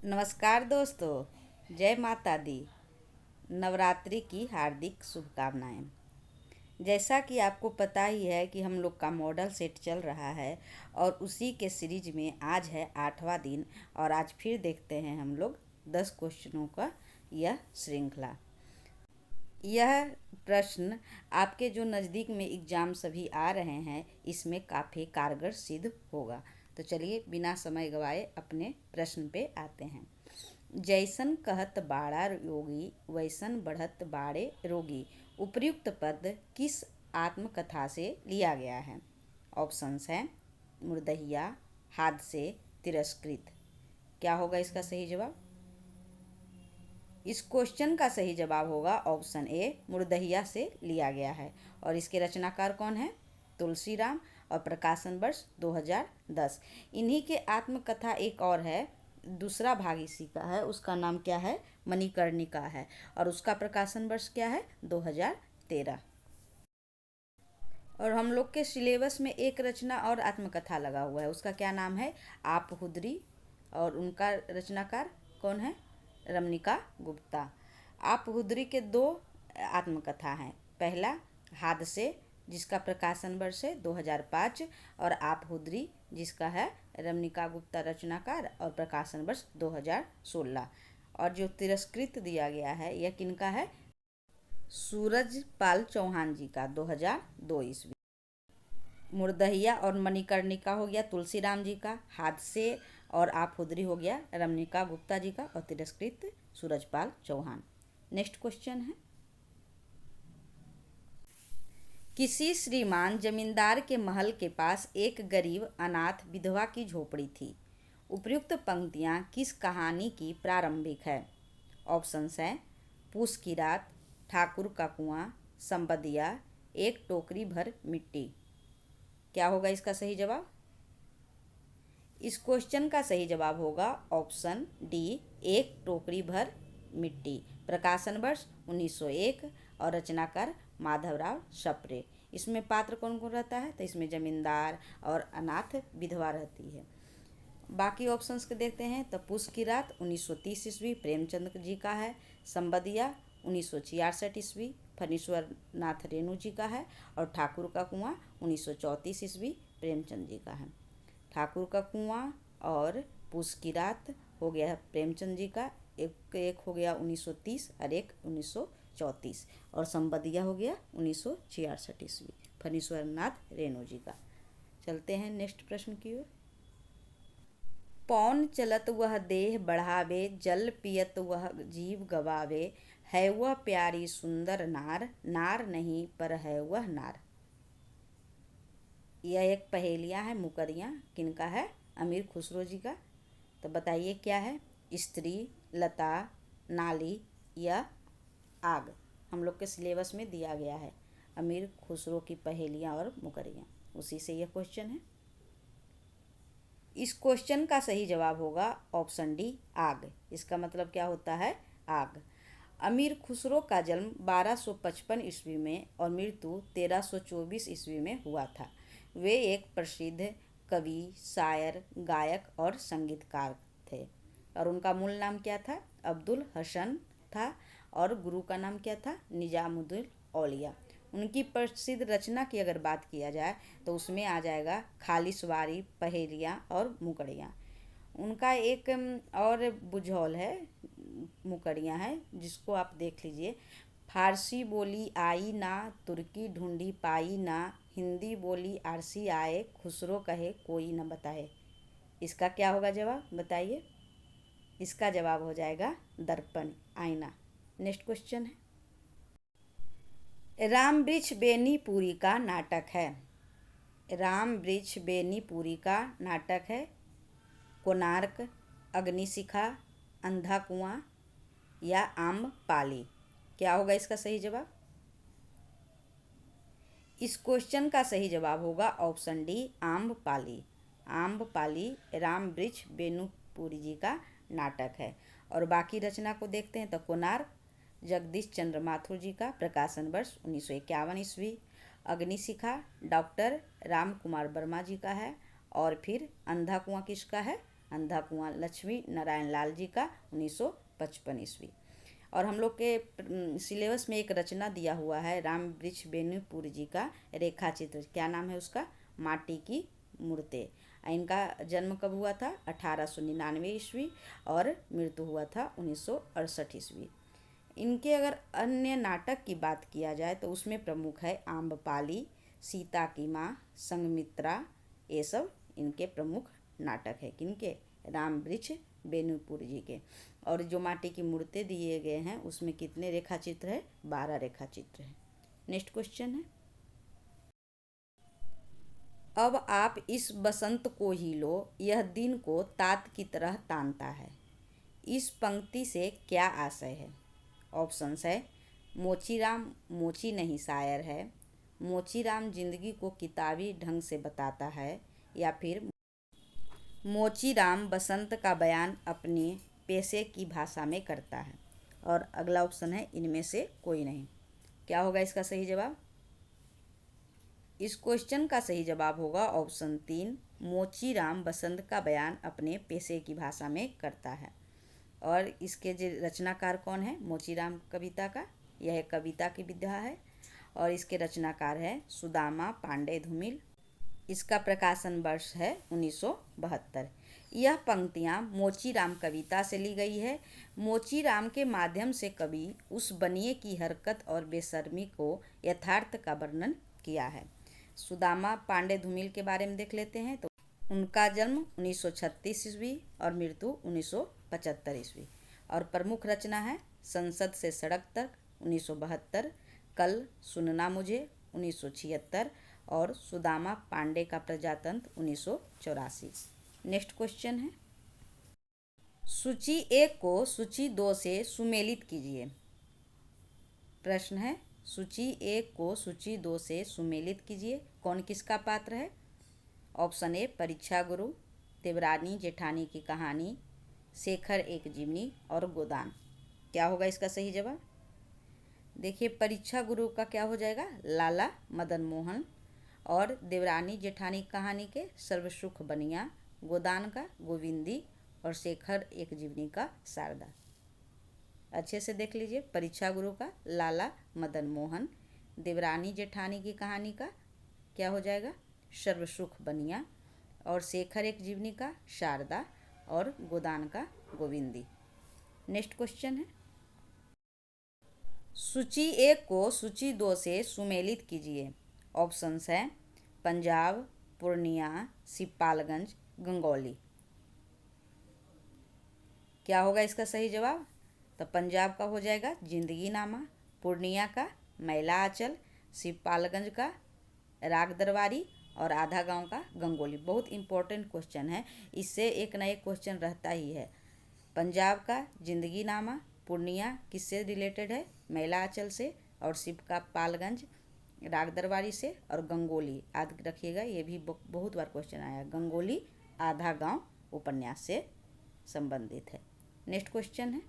नमस्कार दोस्तों, जय माता दी। नवरात्रि की हार्दिक शुभकामनाएं। जैसा कि आपको पता ही है कि हम लोग का मॉडल सेट चल रहा है और उसी के सीरीज में आज है 8वां दिन और आज फिर देखते हैं हम लोग 10 क्वेश्चनों का यह श्रृंखला। यह प्रश्न आपके जो नज़दीक में एग्ज़ाम सभी आ रहे हैं इसमें काफ़ी कारगर सिद्ध होगा। तो चलिए बिना समय गवाए अपने प्रश्न पे आते हैं। जैसन कहत बाड़ा योगी वैसन बढ़त बाड़े रोगी उपर्युक्त पद किस आत्मकथा से लिया गया है? ऑप्शंस हैं मुर्दहिया, हादसे, तिरस्कृत। क्या होगा इसका सही जवाब? इस क्वेश्चन का सही जवाब होगा ऑप्शन ए, मुर्दहिया से लिया गया है। और इसके रचनाकार कौन है? तुलसीराम। और प्रकाशन वर्ष 2010। इन्हीं के आत्मकथा एक और है, दूसरा भाग इसी का है, उसका नाम क्या है? मणिकर्णिका है। और उसका प्रकाशन वर्ष क्या है? 2013। और हम लोग के सिलेबस में एक रचना और आत्मकथा लगा हुआ है, उसका क्या नाम है? आप हुदरी। और उनका रचनाकार कौन है? रमणिका गुप्ता। आप हुदरी के दो आत्मकथा हैं। पहला हादसे, जिसका प्रकाशन वर्ष है 2005, और आप हुदरी जिसका है रमणिका गुप्ता रचनाकार और प्रकाशन वर्ष 2016। और जो तिरस्कृत दिया गया है यह किनका है? सूरजपाल चौहान जी का, 2002 ईस्वी। मुर्दहिया और मणिकर्णिका हो गया तुलसीराम जी का, हादसे और आप हुदरी हो गया रमणिका गुप्ता जी का, और तिरस्कृत सूरजपाल चौहान। नेक्स्ट क्वेश्चन है, किसी श्रीमान जमींदार के महल के पास एक गरीब अनाथ विधवा की झोपड़ी थी। उपर्युक्त पंक्तियाँ किस कहानी की प्रारंभिक है? ऑप्शंस हैं पूस की रात, ठाकुर का कुआं, संबदिया, एक टोकरी भर मिट्टी। क्या होगा इसका सही जवाब? इस क्वेश्चन का सही जवाब होगा ऑप्शन डी, एक टोकरी भर मिट्टी। प्रकाशन वर्ष 1901 और रचनाकार माधवराव सप्रे। इसमें पात्र कौन कौन रहता है? तो इसमें जमींदार और अनाथ विधवा रहती है। बाकी ऑप्शंस के देखते हैं तो पूस की रात 1930 ईस्वी प्रेमचंद जी का है, संबदिया 1966 ईस्वी फणीश्वर नाथ रेणु जी का है, और ठाकुर का कुआं 1934 ईस्वी प्रेमचंद जी का है। ठाकुर का कुआं और पूस की रात हो गया प्रेमचंद जी का, एक हो गया 1930 और एक 1934, और संबदिया हो गया 1966 ईस्वी फणीश्वर नाथ रेणु जी का। चलते हैं नेक्स्ट प्रश्न की ओर। पौन चलत वह देह बढ़ावे, जल पियत वह जीव गवावे, है वह प्यारी सुंदर नार, नार नहीं पर है वह नार। यह एक पहेलियाँ है, मुकरियाँ। किनका है? अमीर खुसरो जी का। तो बताइए क्या है? स्त्री, लता, नाली या आग। हम लोग के सिलेबस में दिया गया है अमीर खुसरो की पहेलियाँ और मुकरियाँ, उसी से यह क्वेश्चन है। इस क्वेश्चन का सही जवाब होगा ऑप्शन डी, आग। इसका मतलब क्या होता है? आग। अमीर खुसरो का जन्म 1255 ईस्वी में और मृत्यु 1324 ईस्वी में हुआ था। वे एक प्रसिद्ध कवि, शायर, गायक और संगीतकार थे। और उनका मूल नाम क्या था? अब्दुल हसन था। और गुरु का नाम क्या था? निजामुद्दीन औलिया। उनकी प्रसिद्ध रचना की अगर बात किया जाए तो उसमें आ जाएगा खालिसवारी, पहेलियाँ और मुकड़ियाँ। उनका एक और बुझौल है, मुकड़ियाँ हैं, जिसको आप देख लीजिए। फारसी बोली आई ना, तुर्की ढूंढी पाई ना, हिंदी बोली आरसी आए, खुसरो कहे कोई न बताए। इसका क्या होगा जवाब? बताइए। इसका जवाब हो जाएगा दर्पण, आईना। नेक्स्ट क्वेश्चन है, राम वृक्ष बेनीपुरी का नाटक है। राम वृक्ष बेनीपुरी का नाटक है कोणार्क, अग्निशिखा, अंधा कुआं या आम्रपाली। क्या होगा इसका सही जवाब? इस क्वेश्चन का सही जवाब होगा ऑप्शन डी, आम्रपाली। आम्रपाली राम वृक्ष बेनीपुरी जी का नाटक है। और बाकी रचना को देखते हैं तो कोणार्क जगदीश चंद्र माथुर जी का, प्रकाशन वर्ष 1951 ईस्वी। अग्निशिखा डॉक्टर राम कुमार वर्मा जी का है। और फिर अंधा कुआं किसका है? अंधा कुआं लक्ष्मी नारायण लाल जी का 1955 ईस्वी। और हम लोग के सिलेबस में एक रचना दिया हुआ है राम वृक्ष बेनीपुर जी का रेखा चित्र, क्या नाम है उसका? माटी की मूर्तें। इनका जन्म कब हुआ था? 1899 ईस्वी और मृत्यु हुआ था 1968 ईस्वी। इनके अगर अन्य नाटक की बात किया जाए तो उसमें प्रमुख है आम्रपाली, सीता की माँ, संघमित्रा, ये सब इनके प्रमुख नाटक है। किनके? राम वृक्ष बेनीपुर जी के। और जो माटी की मूर्तें दिए गए हैं उसमें कितने रेखा चित्र है? 12 रेखा चित्र है। नेक्स्ट क्वेश्चन है, अब आप इस बसंत को ही लो, यह दिन को तात की तरह तानता है। इस पंक्ति से क्या आशय है? ऑप्शंस है, मोचीराम मोची नहीं शायर है, मोचीराम जिंदगी को किताबी ढंग से बताता है, या फिर मोचीराम बसंत का बयान अपने पेशे की भाषा में करता है। और अगला ऑप्शन है इनमें से कोई नहीं। क्या होगा इसका सही जवाब? इस क्वेश्चन का सही जवाब होगा ऑप्शन 3, मोचीराम बसंत का बयान अपने पेशे की भाषा में करता है। और इसके जो रचनाकार कौन है मोचीराम कविता का? यह एक कविता की विधा है और इसके रचनाकार है सुदामा पांडे धूमिल। इसका प्रकाशन वर्ष है 1972। यह पंक्तियाँ मोचीराम कविता से ली गई है। मोचीराम के माध्यम से कवि उस बनिए की हरकत और बेशर्मी को यथार्थ का वर्णन किया है। सुदामा पांडे धूमिल के बारे में देख लेते हैं तो उनका जन्म 1936 ईस्वी और मृत्यु 1975 ईस्वी। और प्रमुख रचना है संसद से सड़क तक 1972, कल सुनना मुझे 1976 और सुदामा पांडे का प्रजातंत्र 1984। नेक्स्ट क्वेश्चन है, सूची 1 को सूची 2 से सुमेलित कीजिए। प्रश्न है, सूची 1 को सूची 2 से सुमेलित कीजिए। कौन किसका पात्र है? ऑप्शन ए परीक्षा गुरु, देवरानी जेठानी की कहानी, शेखर एक जीवनी और गोदान। क्या होगा इसका सही जवाब? देखिए, परीक्षा गुरु का क्या हो जाएगा? लाला मदन मोहन। और देवरानी जेठानी कहानी के सर्वसुख बनिया, गोदान का गोविंदी और शेखर एक जीवनी का शारदा। अच्छे से देख लीजिए, परीक्षा गुरु का लाला मदन मोहन, देवरानी जेठानी की कहानी का क्या हो जाएगा? सर्वसुख बनिया, और शेखर एक जीवनी का शारदा और गोदान का गोविंदी। नेक्स्ट क्वेश्चन है, सूची 1 को सूची 2 से सुमेलित कीजिए। ऑप्शंस हैं पंजाब, पूर्णिया, सिपालगंज, गंगौली। क्या होगा इसका सही जवाब? तो पंजाब का हो जाएगा जिंदगी नामा, पूर्णिया का मैला आंचल, सिपालगंज का राग दरबारी और आधा गांव का गंगोली। बहुत इंपॉर्टेंट क्वेश्चन है, इससे एक ना एक क्वेश्चन रहता ही है। पंजाब का जिंदगी नामा, पूर्णिया किससे रिलेटेड है? मैला आंचल से, और सिपालगंज राग दरबारी से, और गंगोली याद रखिएगा, ये भी बहुत बार क्वेश्चन आया, गंगोली आधा गांव उपन्यास से संबंधित है। नेक्स्ट क्वेश्चन है,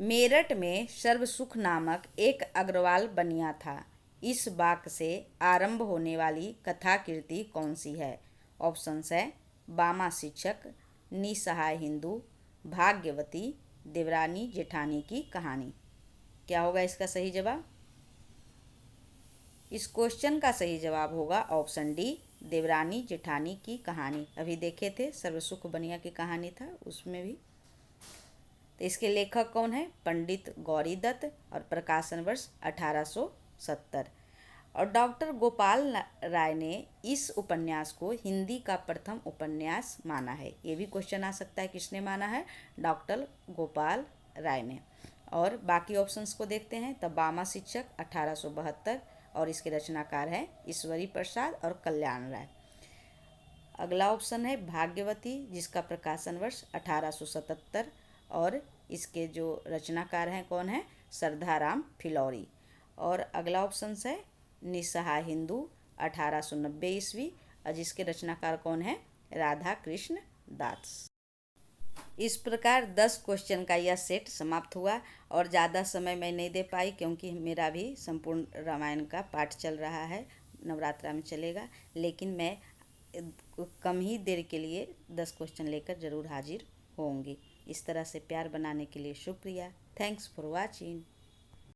मेरठ में सर्वसुख नामक एक अग्रवाल बनिया था। इस वाक्य से आरंभ होने वाली कथा कृति कौन सी है? ऑप्शंस है बामा शिक्षक, निसहाय हिंदू, भाग्यवती, देवरानी जेठानी की कहानी। क्या होगा इसका सही जवाब? इस क्वेश्चन का सही जवाब होगा ऑप्शन डी, देवरानी जेठानी की कहानी। अभी देखे थे सर्वसुख बनिया की कहानी था उसमें भी। तो इसके लेखक कौन है? पंडित गौरी दत्त, और प्रकाशन वर्ष 1870। और डॉक्टर गोपाल राय ने इस उपन्यास को हिंदी का प्रथम उपन्यास माना है। ये भी क्वेश्चन आ सकता है, किसने माना है? डॉक्टर गोपाल राय ने। और बाकी ऑप्शंस को देखते हैं, तब बामा शिक्षक 1872 और इसके रचनाकार हैं ईश्वरी प्रसाद और कल्याण राय। अगला ऑप्शन है भाग्यवती, जिसका प्रकाशन वर्ष 1877 और इसके जो रचनाकार हैं कौन है? सरदाराम फिलौरी। और अगला ऑप्शन है निसहाय हिंदू 1890 ईस्वी, और जिसके रचनाकार कौन है? राधा कृष्ण दास। इस प्रकार 10 क्वेश्चन का यह सेट समाप्त हुआ, और ज़्यादा समय मैं नहीं दे पाई क्योंकि मेरा भी संपूर्ण रामायण का पाठ चल रहा है, नवरात्रा में चलेगा। लेकिन मैं कम ही देर के लिए 10 क्वेश्चन लेकर ज़रूर हाजिर होंगे। इस तरह से प्यार बनाने के लिए शुक्रिया। Thanks for watching.